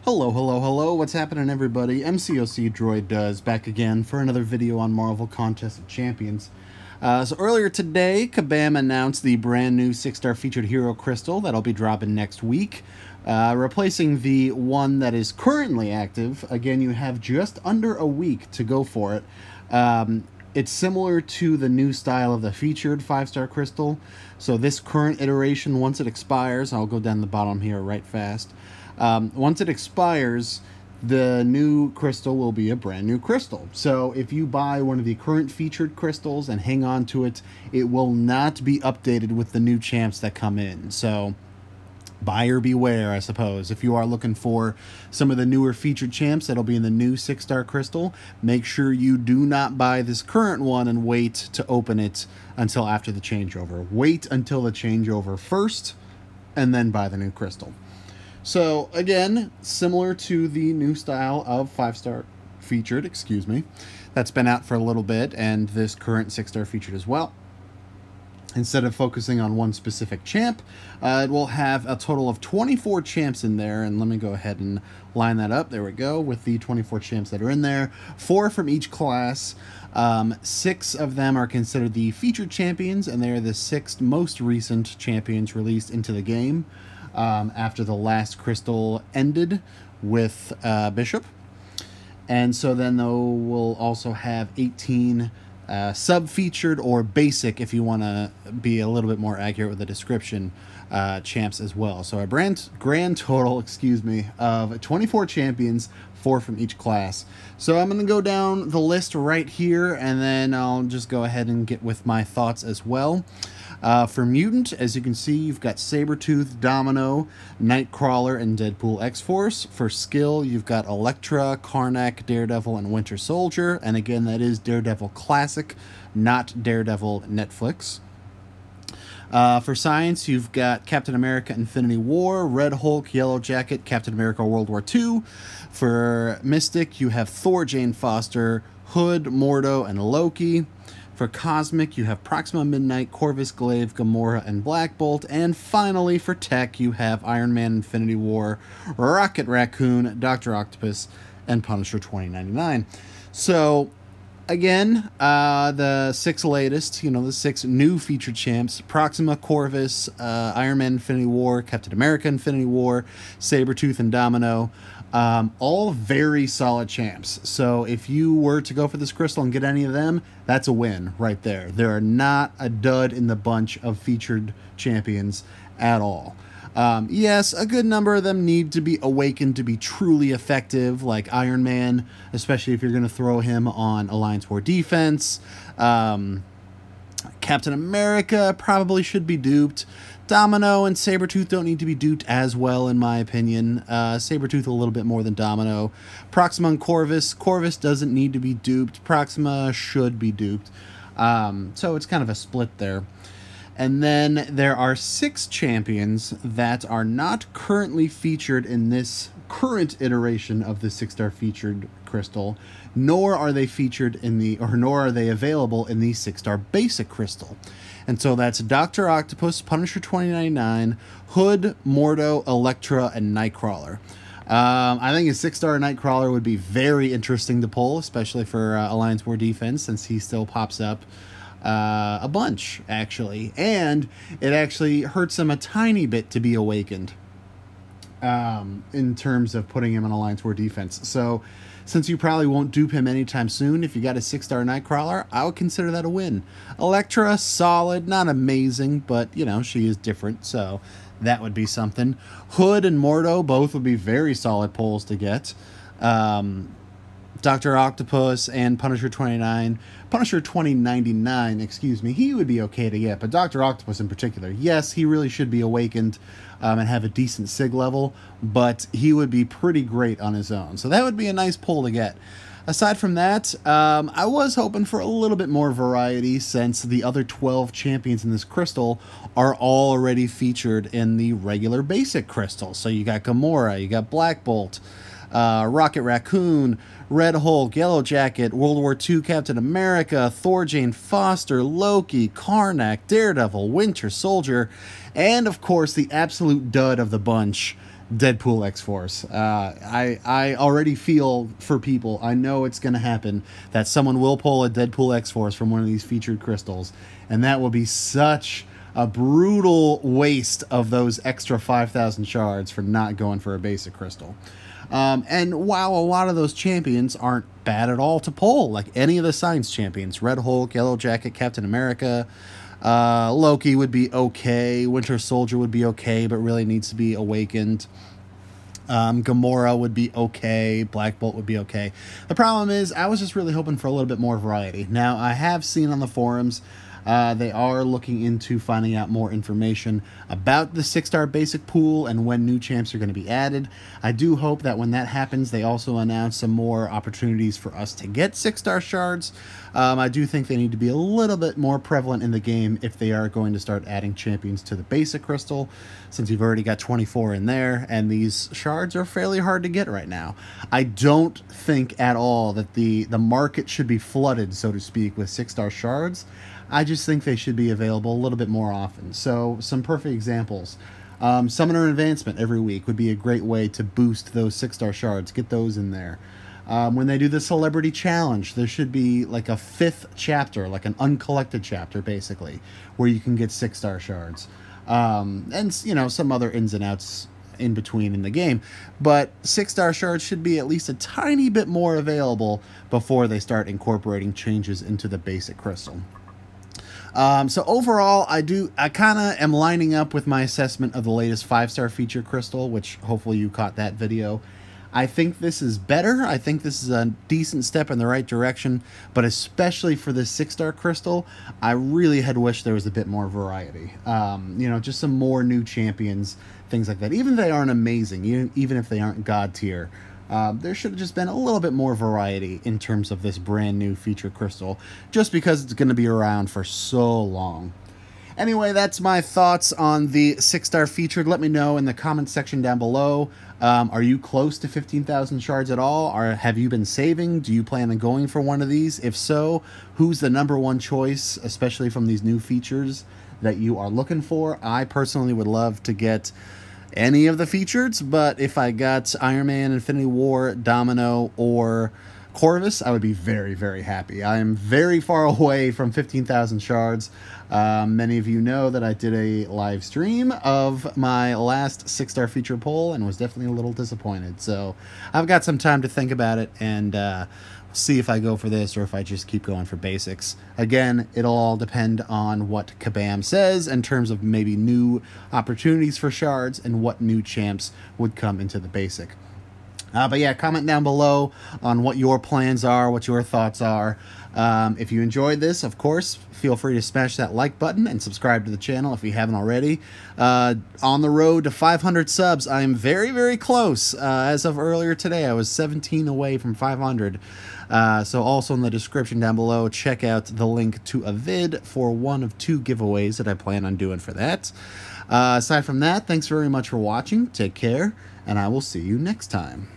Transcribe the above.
Hello, hello, hello, what's happening everybody? MCOC Droid does back again for another video on Marvel Contest of Champions. So earlier today, Kabam announced the brand new 6-star featured hero crystal that'll be dropping next week. Replacing the one that is currently active. Again, you have just under a week to go for it. It's similar to the new style of the featured 5-star crystal. So this current iteration, once it expires, I'll go down the bottom here right fast. Once it expires, the new crystal will be a brand new crystal. So if you buy one of the current featured crystals and hang on to it, it will not be updated with the new champs that come in. So buyer beware, I suppose. If you are looking for some of the newer featured champs that'll be in the new 6-star crystal, make sure you do not buy this current one and wait to open it until after the changeover. Wait until the changeover first and then buy the new crystal. So again, similar to the new style of 5-star featured, that's been out for a little bit, and this current 6-star featured as well. Instead of focusing on one specific champ, it will have a total of 24 champs in there, and let me go ahead and line that up. There we go, with the 24 champs that are in there. 4 from each class. 6 of them are considered the featured champions, and they are the 6 most recent champions released into the game after the last crystal ended with Bishop. And so then we'll also have 18 sub-featured or basic, if you want to be a little bit more accurate with the description, champs as well. So a grand total, of 24 champions, 4 from each class. So I'm going to go down the list right here, and then I'll just go ahead and get with my thoughts as well. For Mutant, as you can see, you've got Sabretooth, Domino, Nightcrawler, and Deadpool X-Force. For Skill, you've got Elektra, Karnak, Daredevil, and Winter Soldier. And again, that is Daredevil Classic, not Daredevil Netflix. For Science, you've got Captain America Infinity War, Red Hulk, Yellow Jacket, Captain America World War II. For Mystic, you have Thor, Jane Foster, Hood, Mordo, and Loki. For Cosmic, you have Proxima Midnight, Corvus Glaive, Gamora, and Black Bolt. And finally, for Tech, you have Iron Man Infinity War, Rocket Raccoon, Dr. Octopus, and Punisher 2099. So, again, the 6 latest, the 6 new featured champs: Proxima, Corvus, Iron Man Infinity War, Captain America Infinity War, Sabretooth, and Domino. All very solid champs. So if you were to go for this crystal and get any of them, that's a win right there. There are not a dud in the bunch of featured champions at all. Yes, a good number of them need to be awakened to be truly effective, like Iron Man, especially if you're going to throw him on Alliance War Defense. Captain America probably should be duped. Domino and Sabretooth don't need to be duped as well, in my opinion. Sabretooth a little bit more than Domino. Proxima and Corvus. Corvus doesn't need to be duped. Proxima should be duped. So it's kind of a split there. And then there are 6 champions that are not currently featured in this current iteration of the 6-star featured crystal, nor are they available in the 6-star basic crystal. And so that's Dr. Octopus, Punisher 2099, Hood, Mordo, Elektra, and Nightcrawler. I think a 6-star Nightcrawler would be very interesting to pull, especially for Alliance War Defense, since he still pops up a bunch, actually. And it actually hurts him a tiny bit to be awakened in terms of putting him on Alliance War Defense. So since you probably won't dupe him anytime soon, if you got a 6-star Nightcrawler, I would consider that a win. Elektra, solid, not amazing, but, she is different, so that would be something. Hood and Mordo, both would be very solid pulls to get. Dr. Octopus and Punisher 2099, he would be okay to get, but Dr. Octopus in particular, yes, he really should be awakened and have a decent SIG level, but he would be pretty great on his own. So that would be a nice pull to get. Aside from that, I was hoping for a little bit more variety, since the other 12 champions in this crystal are already featured in the regular basic crystal. So you got Gamora, you got Black Bolt, Rocket Raccoon, Red Hulk, Yellow Jacket, World War II Captain America, Thor, Jane Foster, Loki, Karnak, Daredevil, Winter Soldier, and of course the absolute dud of the bunch, Deadpool X-Force. I already feel for people. I know it's going to happen that someone will pull a Deadpool X-Force from one of these featured crystals, and that will be such a brutal waste of those extra 5,000 shards for not going for a basic crystal. And while a lot of those champions aren't bad at all to pull, like any of the Science champions, Red Hulk, Yellow Jacket, Captain America, Loki would be okay, Winter Soldier would be okay, but really needs to be awakened. Gamora would be okay, Black Bolt would be okay. The problem is, I was just really hoping for a little bit more variety. Now, I have seen on the forums, they are looking into finding out more information about the 6-star basic pool and when new champs are going to be added. I do hope that when that happens, they also announce some more opportunities for us to get 6-star shards. I do think they need to be a little bit more prevalent in the game if they are going to start adding champions to the basic crystal, since you've already got 24 in there, and these shards are fairly hard to get right now. I don't think at all that the market should be flooded, so to speak, with 6-star shards. I just think they should be available a little bit more often. So, some perfect examples. Summoner Advancement every week would be a great way to boost those 6-star shards. Get those in there. When they do the Celebrity Challenge, there should be like a 5th chapter, like an uncollected chapter, basically, where you can get 6-star shards. And, you know, some other ins and outs in between in the game. But 6-star shards should be at least a tiny bit more available before they start incorporating changes into the basic crystal. So overall, I kind of am lining up with my assessment of the latest 5-star feature crystal, which hopefully you caught that video. I think this is better. I think this is a decent step in the right direction, but especially for this 6-star crystal, I really had wished there was a bit more variety. You know, just some more new champions, things like that. Even if they aren't amazing, even if they aren't god tier, there should have just been a little bit more variety in terms of this brand new feature crystal, just because it's going to be around for so long. Anyway, that's my thoughts on the 6-star featured. Let me know in the comments section down below. Are you close to 15,000 shards at all? Or have you been saving? Do you plan on going for one of these? If so, who's the #1 choice, especially from these new features that you are looking for? I personally would love to get any of the features, but if I got Iron Man, Infinity War, Domino, or Corvus, I would be very, very happy. I am very far away from 15,000 shards. Many of you know that I did a live stream of my last 6-star feature pull and was definitely a little disappointed. So I've got some time to think about it and see if I go for this or if I just keep going for basics. Again, it'll all depend on what Kabam says in terms of maybe new opportunities for shards and what new champs would come into the basic. But yeah, comment down below on what your plans are, what your thoughts are. If you enjoyed this, of course, feel free to smash that like button and subscribe to the channel if you haven't already. On the road to 500 subs, I am very, very close. As of earlier today, I was 17 away from 500. So also in the description down below, check out the link to a vid for one of 2 giveaways that I plan on doing for that. Aside from that, thanks very much for watching. Take care, and I will see you next time.